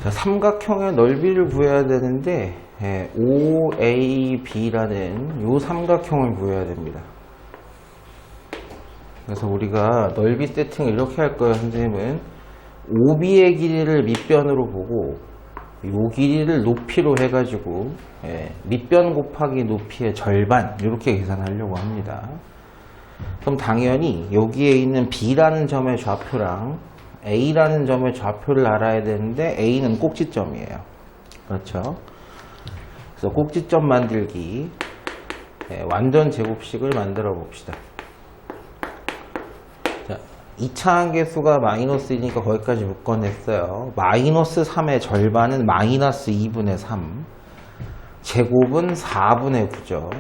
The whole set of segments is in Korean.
자, 삼각형의 넓이를 구해야 되는데 OAB라는 요 삼각형을 구해야 됩니다. 그래서 우리가 넓이 세팅을 이렇게 할 거예요. 선생님은 OB의 길이를 밑변으로 보고 요 길이를 높이로 해가지고 밑변 곱하기 높이의 절반 이렇게 계산하려고 합니다. 그럼 당연히 여기에 있는 B라는 점의 좌표랑 A라는 점의 좌표를 알아야 되는데 A는 꼭지점이에요. 그렇죠? 그래서 꼭지점 만들기 완전 제곱식을 만들어 봅시다. 자, 2차 함계수가 마이너스 1이니까 거기까지 묶어냈어요. 마이너스 3의 절반은 마이너스 2분의 3 제곱은 4분의 9죠.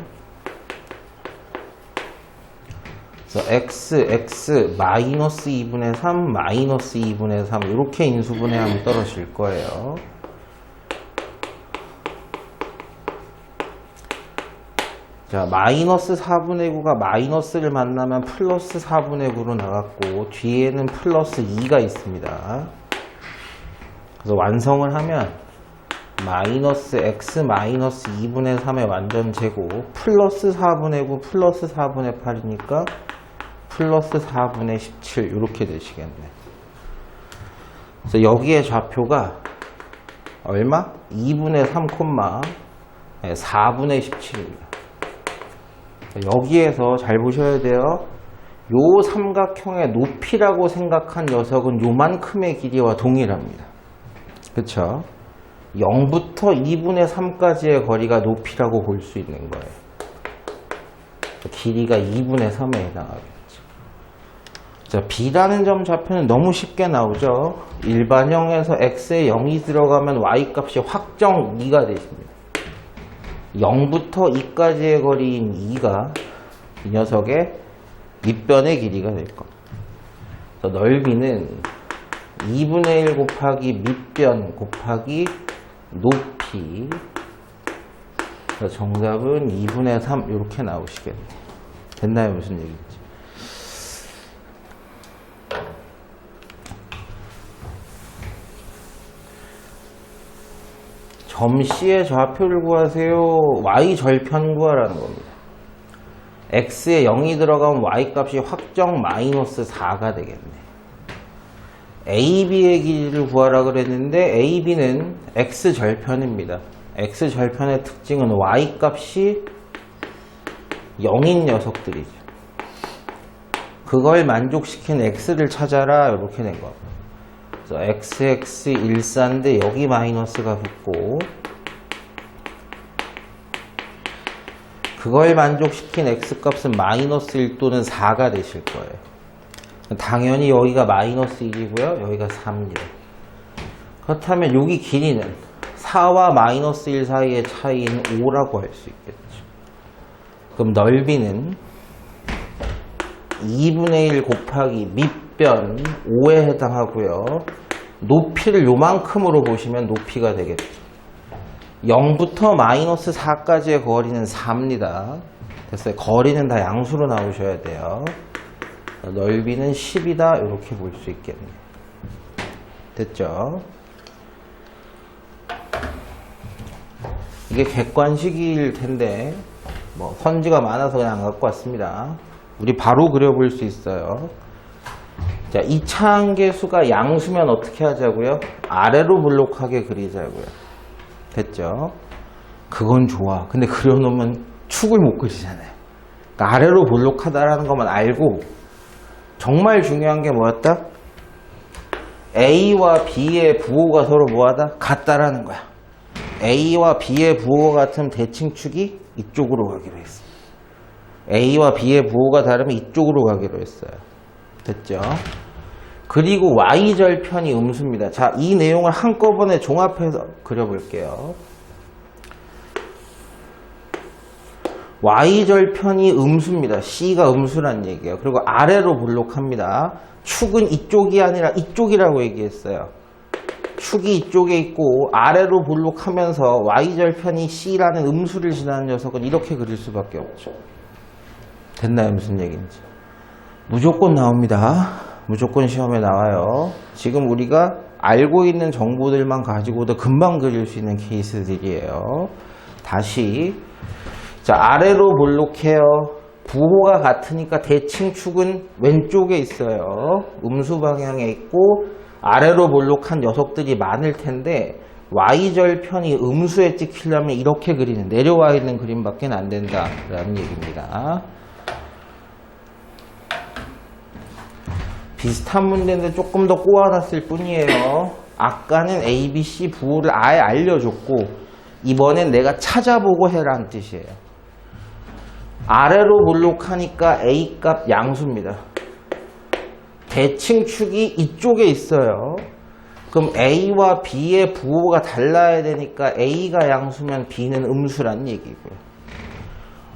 그래서 x, 마이너스 2분의 3, 마이너스 2분의 3 이렇게 인수분해하면 떨어질 거예요. 자, 마이너스 4분의 9가 마이너스를 만나면 플러스 4분의 9로 나갔고 뒤에는 플러스 2가 있습니다. 그래서 완성을 하면 마이너스 x 마이너스 2분의 3의 완전 제곱 플러스 4분의 9 플러스 4분의 8이니까 플러스 4분의 17 이렇게 되시겠네. 그래서 여기에 좌표가 얼마? 2분의 3, 4분의 17입니다. 여기에서 잘 보셔야 돼요. 요 삼각형의 높이라고 생각한 녀석은 요만큼의 길이와 동일합니다. 그렇죠? 0부터 2분의 3까지의 거리가 높이라고 볼 수 있는 거예요. 길이가 2분의 3에 해당하겠죠. 자, B라는 점 좌표는 너무 쉽게 나오죠. 일반형에서 X에 0이 들어가면 Y 값이 확정 2가 되십니다. 0부터 2까지의 거리인 2가 이 녀석의 밑변의 길이가 될 겁니다. 그래서 넓이는 2분의 1 곱하기 밑변 곱하기 높이. 그래서 정답은 2분의 3 이렇게 나오시겠네. 됐나요? 무슨 얘기인지. 점 C의 좌표를 구하세요. Y 절편 구하라는 겁니다. X에 0이 들어가면 Y 값이 확정 마이너스 4가 되겠네. AB의 길이를 구하라 그랬는데 AB는 X 절편입니다. X 절편의 특징은 Y 값이 0인 녀석들이죠. 그걸 만족시킨 X를 찾아라 이렇게 된 겁니다. 그래서 XX 일사인데 여기 마이너스가 붙고 그걸 만족시킨 X값은 마이너스 1 또는 4가 되실 거예요. 당연히 여기가 마이너스 1이고요. 여기가 4입니다. 그렇다면 여기 길이는 4와 마이너스 1 사이의 차이인 5라고 할 수 있겠죠. 그럼 넓이는 2분의 1 곱하기 밑변 5에 해당하고요. 높이를 요만큼으로 보시면 높이가 되겠죠. 0부터 마이너스 4까지의 거리는 4입니다. 됐어요. 거리는 다 양수로 나오셔야 돼요. 넓이는 10이다 이렇게 볼 수 있겠네요. 됐죠? 이게 객관식일 텐데 뭐 선지가 많아서 그냥 안 갖고 왔습니다. 우리 바로 그려볼 수 있어요. 자, 2차 함계수가 양수면 어떻게 하자고요? 아래로 볼록하게 그리자고요. 됐죠? 그건 좋아. 근데 그려놓으면 축을 못 그리잖아요. 그러니까 아래로 볼록하다라는 것만 알고 정말 중요한 게 뭐였다? A와 B의 부호가 서로 뭐하다? 같다라는 거야. A와 B의 부호가 같으면 대칭축이 이쪽으로 가기로 했어. A와 B의 부호가 다르면 이쪽으로 가기로 했어요. 됐죠? 그리고 Y절편이 음수입니다. 자, 이 내용을 한꺼번에 종합해서 그려볼게요. Y절편이 음수입니다. C가 음수란 얘기예요. 그리고 아래로 볼록합니다. 축은 이쪽이 아니라 이쪽이라고 얘기했어요. 축이 이쪽에 있고 아래로 볼록하면서 Y절편이 C라는 음수를 지나는 녀석은 이렇게 그릴 수밖에 없죠. 됐나요? 무슨 얘기인지. 무조건 나옵니다. 무조건 시험에 나와요. 지금 우리가 알고 있는 정보들만 가지고도 금방 그릴 수 있는 케이스들이에요. 다시 자, 아래로 볼록해요. 부호가 같으니까 대칭축은 왼쪽에 있어요. 음수 방향에 있고 아래로 볼록한 녀석들이 많을 텐데 Y절편이 음수에 찍히려면 이렇게 그리는, 내려와 있는 그림밖에 안 된다라는 얘기입니다. 비슷한 문제인데 조금 더 꼬아놨을 뿐이에요. 아까는 A, B, C 부호를 아예 알려줬고 이번엔 내가 찾아보고 해라는 뜻이에요. 아래로 볼록하니까 A 값 양수입니다. 대칭축이 이쪽에 있어요. 그럼 A와 B의 부호가 달라야 되니까 A가 양수면 B는 음수란 얘기고요.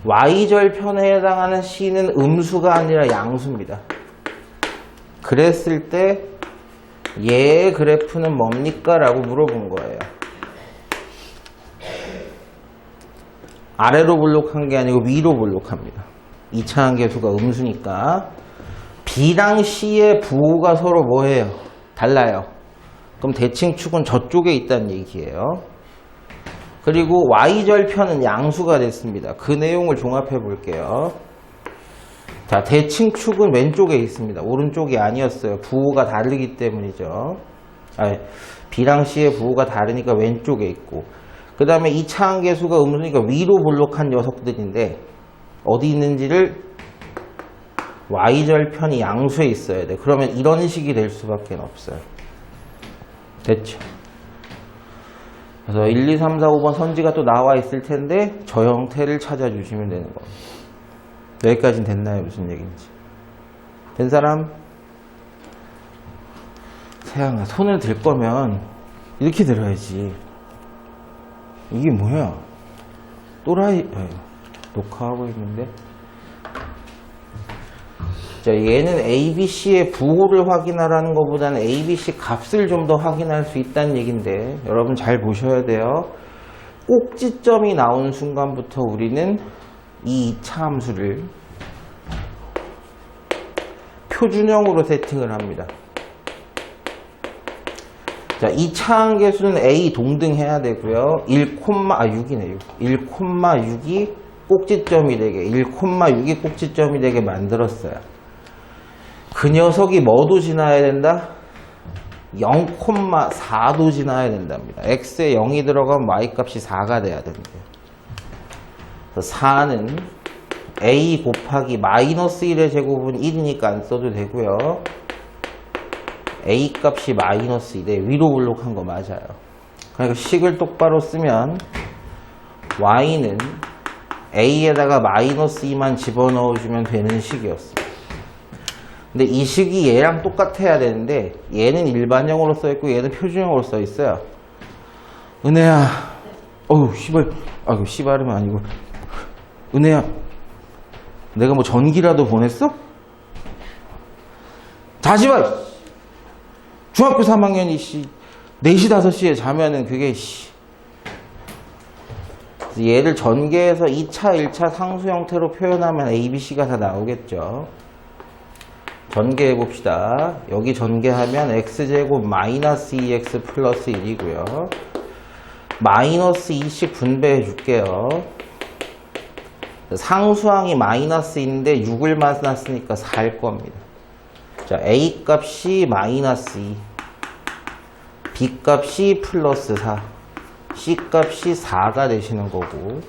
Y절편에 해당하는 C는 음수가 아니라 양수입니다. 그랬을 때 얘의 그래프는 뭡니까? 라고 물어본 거예요. 아래로 볼록한 게 아니고 위로 볼록합니다. 이차항계수가 음수니까 B랑 C의 부호가 서로 뭐예요? 달라요. 그럼 대칭축은 저쪽에 있다는 얘기예요. 그리고 Y절편은 양수가 됐습니다. 그 내용을 종합해 볼게요. 자, 대칭축은 왼쪽에 있습니다. 오른쪽이 아니었어요. 부호가 다르기 때문이죠. B랑 C의 부호가 다르니까 왼쪽에 있고, 그 다음에 이차항계수가 음수니까 위로 볼록한 녀석들인데 어디 있는지를 Y절편이 양수에 있어야 돼. 그러면 이런 식이 될 수밖에 없어요. 됐죠? 그래서 1, 2, 3, 4, 5번 선지가 또 나와 있을 텐데 저 형태를 찾아주시면 되는 겁니다. 여기까지는 됐나요? 무슨 얘기인지. 된 사람? 세양아, 손을 들 거면 이렇게 들어야지. 이게 뭐야? 또라이. 녹화하고 있는데. 자, 얘는 ABC의 부호를 확인하라는 것보다는 ABC 값을 좀 더 확인할 수 있다는 얘기인데 여러분 잘 보셔야 돼요. 꼭지점이 나온 순간부터 우리는 이 이차함수를 표준형으로 세팅을 합니다. 자, 이차항계수는 A 동등해야 되고요. 1,6이네. 1,6이 꼭지점이 되게, 1,6이 꼭지점이 되게 만들었어요. 그 녀석이 뭐도 지나야 된다? 0,4도 지나야 된답니다. x에 0이 들어가면 y 값이 4가 돼야 된대요. 4는 a 곱하기 마이너스 1의 제곱은 1이니까 안 써도 되고요. a 값이 마이너스 2대 위로 볼록한 거 맞아요. 그러니까 식을 똑바로 쓰면 y는 a에다가 마이너스 2만 집어넣어주면 되는 식이었어요. 근데 이 식이 얘랑 똑같아야 되는데 얘는 일반형으로 써있고 얘는 표준형으로 써있어요. 은혜야, 어우 씨발, 아이고 씨발은 아니고, 은혜야, 내가 뭐 전기라도 보냈어? 다시 봐! 중학교 3학년이 4시 5시에 자면은 그게 얘를 전개해서 2차 1차 상수 형태로 표현하면 ABC가 다 나오겠죠. 전개해 봅시다. 여기 전개하면 x제곱 마이너스 2x 플러스 1이고요. 마이너스 2씩 분배해 줄게요. 상수항이 마이너스 2인데 6을 만났으니까 4일 겁니다. 자, a 값이 마이너스 2, b 값이 플러스 4, c 값이 4가 되시는 거고,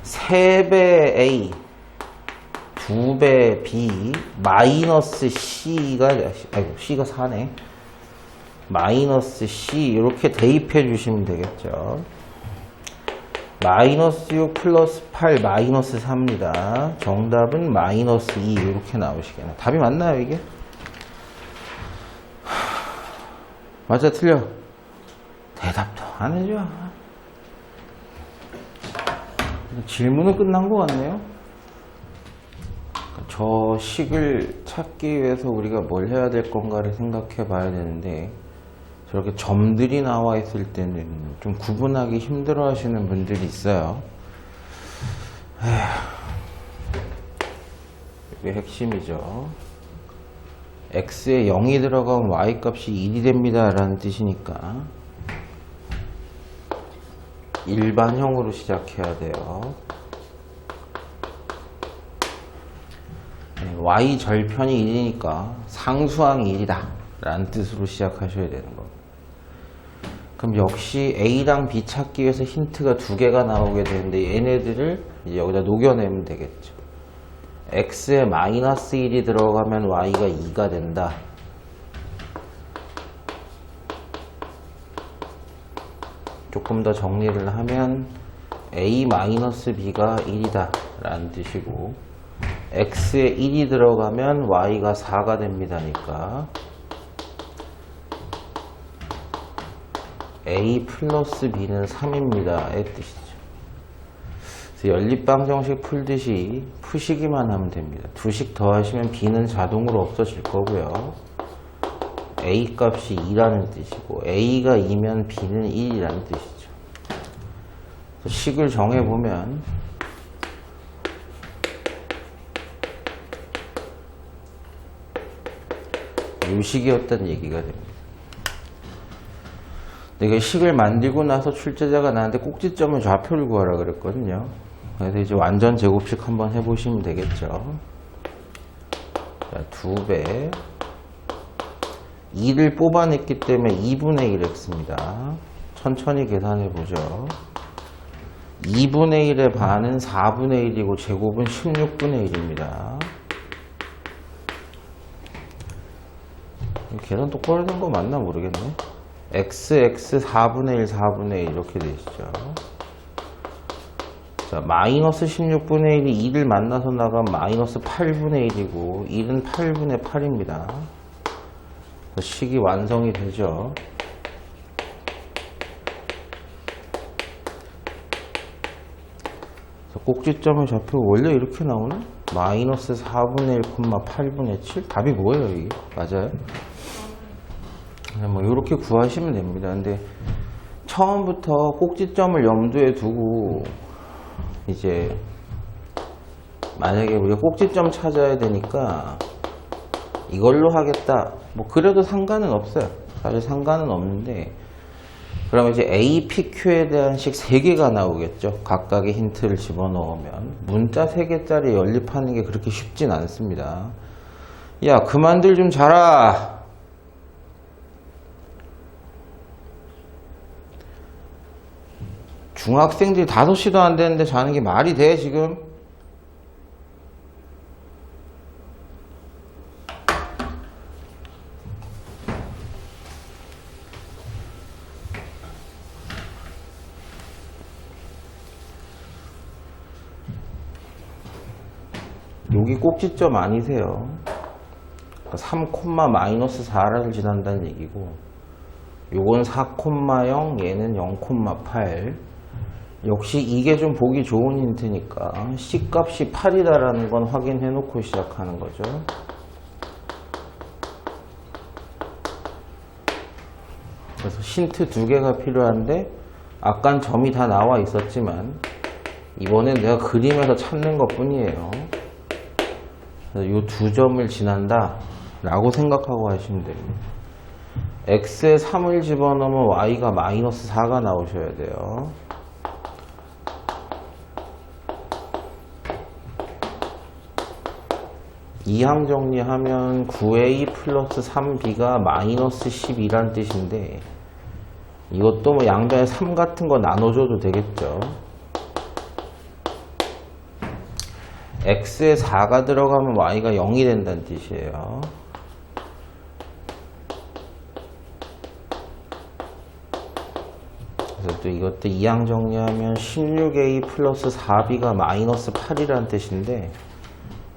3배 a, 2배 b, 마이너스 c가, 아이고, c가 4네. 마이너스 c, 이렇게 대입해 주시면 되겠죠. 마이너스 6 플러스 8 마이너스 4입니다. 정답은 마이너스 2 이렇게 나오시겠네요. 답이 맞나요 이게? 맞아 틀려? 대답도 안 해줘. 질문은 끝난 것 같네요. 저 식을 찾기 위해서 우리가 뭘 해야 될 건가를 생각해 봐야 되는데 저렇게 점들이 나와 있을 때는 좀 구분하기 힘들어 하시는 분들이 있어요. 이게 핵심이죠. x에 0이 들어가면 y값이 1이 됩니다 라는 뜻이니까 일반형으로 시작해야 돼요. y 절편이 1이니까 상수항이 1이다 라는 뜻으로 시작하셔야 되는 겁니다. 그럼 역시 A랑 B 찾기 위해서 힌트가 두 개가 나오게 되는데 얘네들을 이제 여기다 녹여내면 되겠죠. X에 마이너스 1이 들어가면 Y가 2가 된다. 조금 더 정리를 하면 A 마이너스 B가 1이다 라는 뜻이고 X에 1이 들어가면 Y가 4가 됩니다니까 A 플러스 B는 3입니다. 의 뜻이죠. 그래서 연립방정식 풀듯이 푸시기만 하면 됩니다. 두식 더하시면 B는 자동으로 없어질 거고요. A 값이 2라는 뜻이고 A가 2면 B는 1이라는 뜻이죠. 그래서 식을 정해보면 이 식이었다는 얘기가 됩니다. 내가 식을 만들고 나서 출제자가 나한테 꼭지점의 좌표를 구하라 그랬거든요. 그래서 이제 완전 제곱식 한번 해보시면 되겠죠. 자, 2배 2를 뽑아냈기 때문에 2분의 1x입니다. 천천히 계산해 보죠. 2분의 1의 반은 4분의 1이고 제곱은 16분의 1입니다. 계산 똑바로 된 거 맞나 모르겠네. x 4분의 1 4분의 1 이렇게 되시죠. 자, 마이너스 16분의 1이 2를 만나서 나가면 마이너스 8분의 1이고 1은 8분의 8입니다. 식이 완성이 되죠. 꼭지점의 좌표 원래 이렇게 나오나? 마이너스 4분의 1, 8분의 7? 답이 뭐예요 이게? 맞아요? 뭐 이렇게 구하시면 됩니다. 근데 처음부터 꼭지점을 염두에 두고 이제 만약에 우리가 꼭지점 찾아야 되니까 이걸로 하겠다 뭐 그래도 상관은 없어요. 사실 상관은 없는데 그러면 이제 A, P, Q에 대한 식 3개가 나오겠죠. 각각의 힌트를 집어넣으면 문자 3개짜리 연립하는 게 그렇게 쉽진 않습니다. 야 그만들 좀 자라. 중학생들이 5시도 안 되는데 자는 게 말이 돼 지금? 여기 꼭지점 아니세요. 3, 마이너스 4를 지난다는 얘기고 요건 4,0 얘는 0,8 역시 이게 좀 보기 좋은 힌트니까 C값이 8이다라는 건 확인해 놓고 시작하는 거죠. 그래서 힌트 2개가 필요한데 아깐 점이 다 나와 있었지만 이번엔 내가 그림에서 찾는 것 뿐이에요. 이 2점을 지난다 라고 생각하고 하시면 됩니다. x에 3을 집어넣으면 y가 마이너스 4가 나오셔야 돼요. 이항 정리하면 9a 플러스 3b가 마이너스 12란 뜻인데 이것도 뭐 양변에 3 같은 거 나눠줘도 되겠죠. x에 4가 들어가면 y가 0이 된다는 뜻이에요. 그래서 또 이것도 이항 정리하면 16a 플러스 4b가 마이너스 8이라는 뜻인데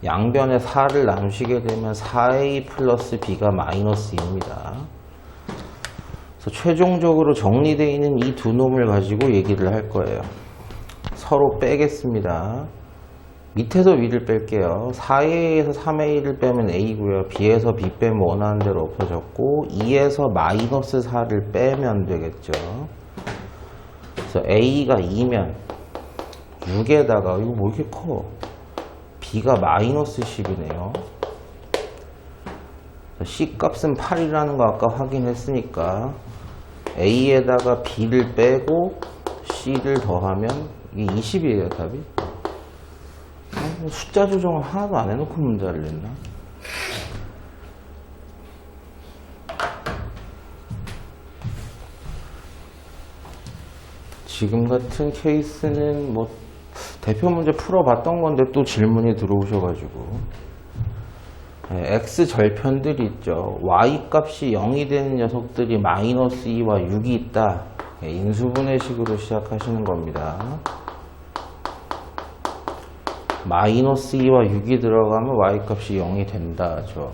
양변에 4를 나누시게 되면 4a 플러스 b가 마이너스 2입니다. 그래서 최종적으로 정리되어 있는 이 두 놈을 가지고 얘기를 할 거예요. 서로 빼겠습니다. 밑에서 위를 뺄게요. 4a에서 3a를 빼면 a고요. b에서 b 빼면 원하는 대로 없어졌고 2에서 마이너스 4를 빼면 되겠죠. 그래서 a가 2면 6에다가 이거 뭐 이렇게 커? b가 마이너스 10이네요. C 값은 8이라는 거 아까 확인했으니까 A에다가 B를 빼고 C를 더하면 이게 20이에요, 답이. 숫자 조정을 하나도 안 해놓고 문제를 냈나? 지금 같은 케이스는 뭐 대표 문제 풀어봤던 건데 또 질문이 들어오셔가지고 X 절편들이 있죠. Y 값이 0이 되는 녀석들이 마이너스 2와 6이 있다. 인수분해식으로 시작하시는 겁니다. 마이너스 2와 6이 들어가면 Y 값이 0이 된다죠.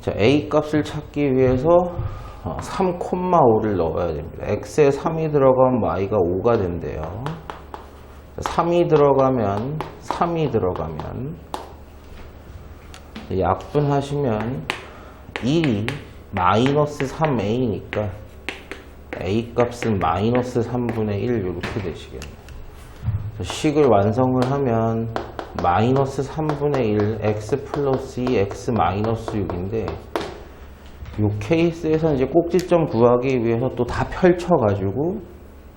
자, A 값을 찾기 위해서 3,5를 넣어야 됩니다. X에 3이 들어가면 Y가 5가 된대요. 3이 들어가면 약분하시면 1이 마이너스 3A니까 A 값은 마이너스 3분의 1 이렇게 되시겠네요. 식을 완성을 하면 마이너스 3분의 1 x 플러스 2 x 마이너스 6인데 이 케이스에서 이제 꼭지점 구하기 위해서 또 다 펼쳐가지고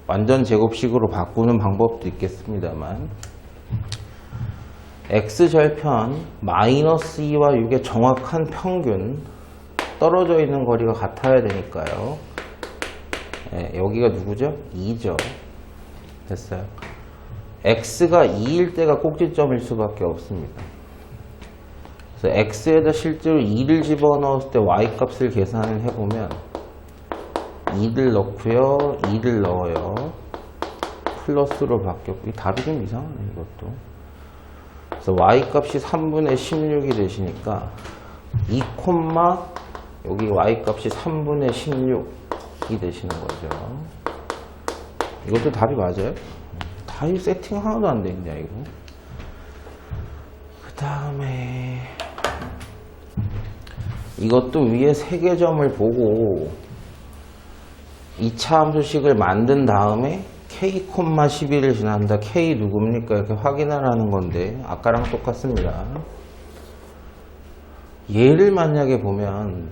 완전 제곱식으로 바꾸는 방법도 있겠습니다만 x절편 마이너스 2와 6의 정확한 평균 떨어져 있는 거리가 같아야 되니까요. 네, 여기가 누구죠? 2죠. 됐어요. x가 2일 때가 꼭지점일 수밖에 없습니다. 그래서 x에다 실제로 2를 집어넣었을 때 y 값을 계산을 해보면 2를 넣고요, 2를 넣어요. 플러스로 바뀌었고, 이 답이 좀 이상하네, 이것도. 그래서 y 값이 3분의 16이 되시니까 2, 여기 y 값이 3분의 16이 되시는 거죠. 이것도 답이 맞아요? 답이 세팅 하나도 안 돼 있냐, 이거. 그 다음에 이것도 위에 3개 점을 보고 2차 함수식을 만든 다음에 k, 11을 지난다. k 누굽니까? 이렇게 확인하라는 건데 아까랑 똑같습니다. 얘를 만약에 보면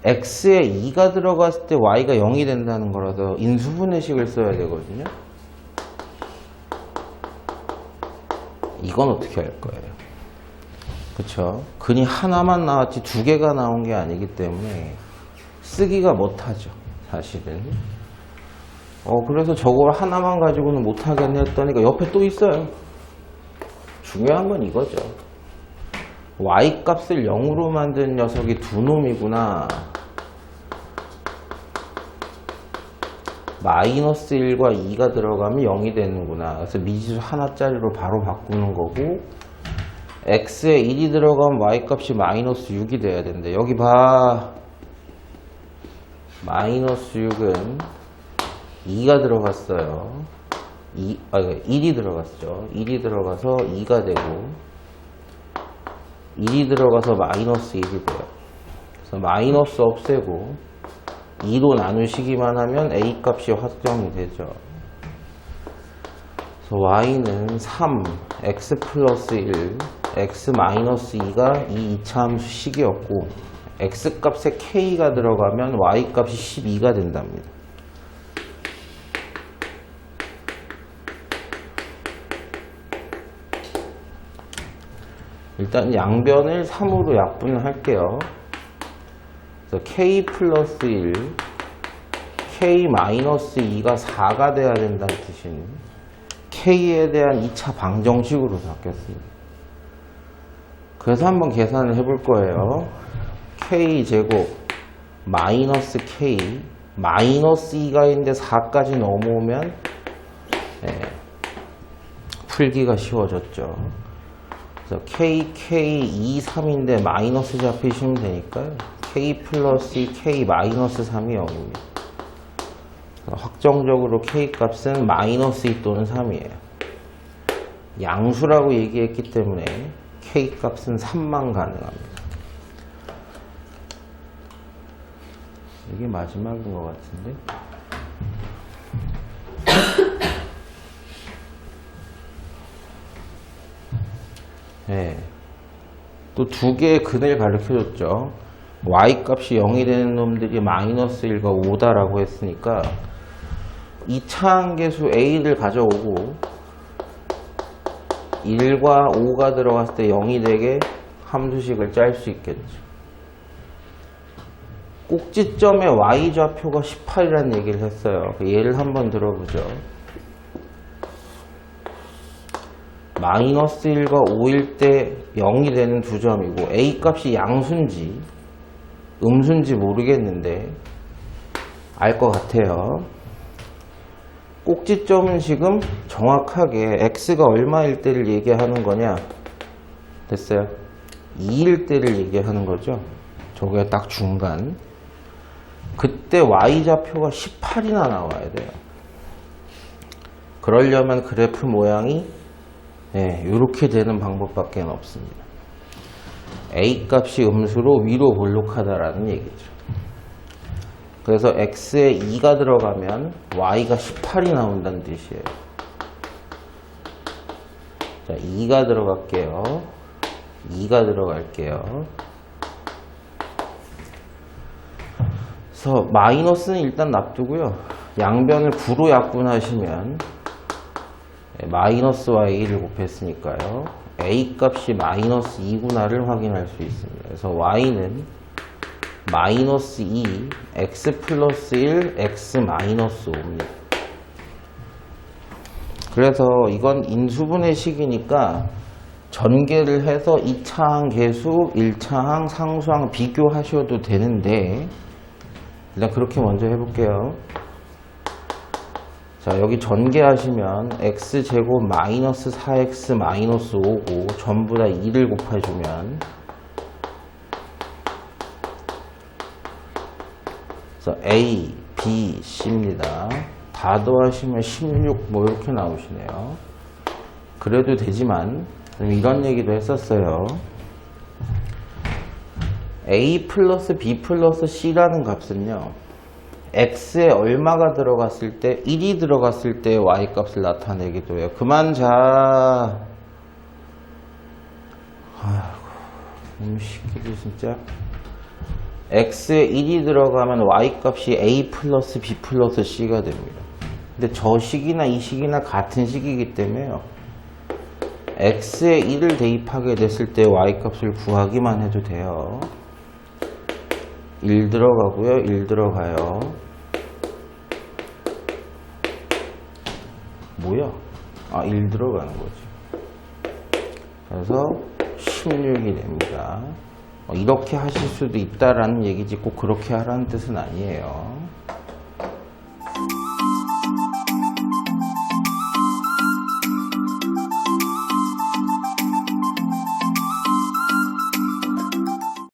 x에 2가 들어갔을 때 y가 0이 된다는 거라서 인수분해식을 써야 되거든요. 이건 어떻게 할 거예요? 그쵸? 근이 하나만 나왔지 2개가 나온 게 아니기 때문에 쓰기가 못하죠, 사실은. 그래서 저걸 하나만 가지고는 못하겠네 했더니 옆에 또 있어요. 중요한 건 이거죠. y 값을 0으로 만든 녀석이 두 놈이구나. 마이너스 1과 2가 들어가면 0이 되는구나. 그래서 미지수 하나짜리로 바로 바꾸는 거고, x에 1이 들어가면 y 값이 마이너스 6이 돼야 된대. 여기 봐. 마이너스 6은 2가 들어갔어요. 1이 들어갔죠. 1이 들어가서 2가 되고, 1이 들어가서 마이너스 1이 돼요. 그래서 마이너스 없애고 2로 나누시기만 하면 a 값이 확정이 되죠. 그래서 y는 3, x 플러스 1, x 마이너스 2가 이 2차 함수 식이었고, x 값에 k가 들어가면 y 값이 12가 된답니다. 일단 양변을 3으로 약분을 할게요. 그래서 k 플러스 1, k 마이너스 2가 4가 돼야 된다는 뜻인 k에 대한 2차 방정식으로 바뀌었습니다. 그래서 한번 계산을 해볼 거예요. k 제곱 마이너스 k 마이너스 2가 있는데 4까지 넘어오면 풀기가 쉬워졌죠. 그래서 k, 2, 3인데 마이너스 잡히시면 되니까요. k 플러스 2, k 마이너스 3이 0입니다. 확정적으로 k 값은 마이너스 2 또는 3이에요. 양수라고 얘기했기 때문에 k 값은 3만 가능합니다. 이게 마지막인 것 같은데. 네. 또 두 개의 근을 가르쳐줬죠. y값이 0이 되는 놈들이 마이너스 1과 5다라고 했으니까 이 차항계수 a를 가져오고 1과 5가 들어갔을 때 0이 되게 함수식을 짤 수 있겠죠. 꼭지점의 y좌표가 18이라는 얘기를 했어요. 예를 한번 들어보죠. 마이너스 1과 5일 때 0이 되는 두 점이고 a 값이 양수인지 음수인지 모르겠는데 알 것 같아요. 꼭지점은 지금 정확하게 x가 얼마일 때를 얘기하는 거냐? 됐어요? 2일 때를 얘기하는 거죠. 저게 딱 중간. 그때 y좌표가 18이나 나와야 돼요. 그러려면 그래프 모양이 이렇게 되는 방법밖에 없습니다. a 값이 음수로 위로 볼록하다라는 얘기죠. 그래서 x에 2가 들어가면 y가 18이 나온다는 뜻이에요. 자, 2가 들어갈게요. 2가 들어갈게요. 그래서 마이너스는 일단 놔두고요. 양변을 9로 약분하시면 마이너스 y를 곱했으니까요. a 값이 마이너스 2구나를 확인할 수 있습니다. 그래서 y는 마이너스 2, x 플러스 1, x 마이너스 5입니다. 그래서 이건 인수분해 식이니까 전개를 해서 2차항 계수, 1차항, 상수항 비교하셔도 되는데 일단 그렇게 먼저 해볼게요. 자, 여기 전개하시면 x제곱 마이너스 4x 마이너스 5고 전부 다 2를 곱해주면 그래서 a, b, c입니다. 다 더하시면 16 뭐 이렇게 나오시네요. 그래도 되지만 이런 얘기도 했었어요. a 플러스 b 플러스 c라는 값은요. x에 얼마가 들어갔을 때 1이 들어갔을 때 y 값을 나타내기도 해요. 그만 자. 아이고, 너무 시키지 진짜. x에 1이 들어가면 y 값이 a 플러스 b 플러스 c가 됩니다. 근데 저 식이나 이 식이나 같은 식이기 때문에요. x에 1을 대입하게 됐을 때 y 값을 구하기만 해도 돼요. 1 들어가고요. 1 들어가요. 뭐야? 아, 1 들어가는 거지. 그래서 16이 됩니다. 이렇게 하실 수도 있다라는 얘기지 꼭 그렇게 하라는 뜻은 아니에요.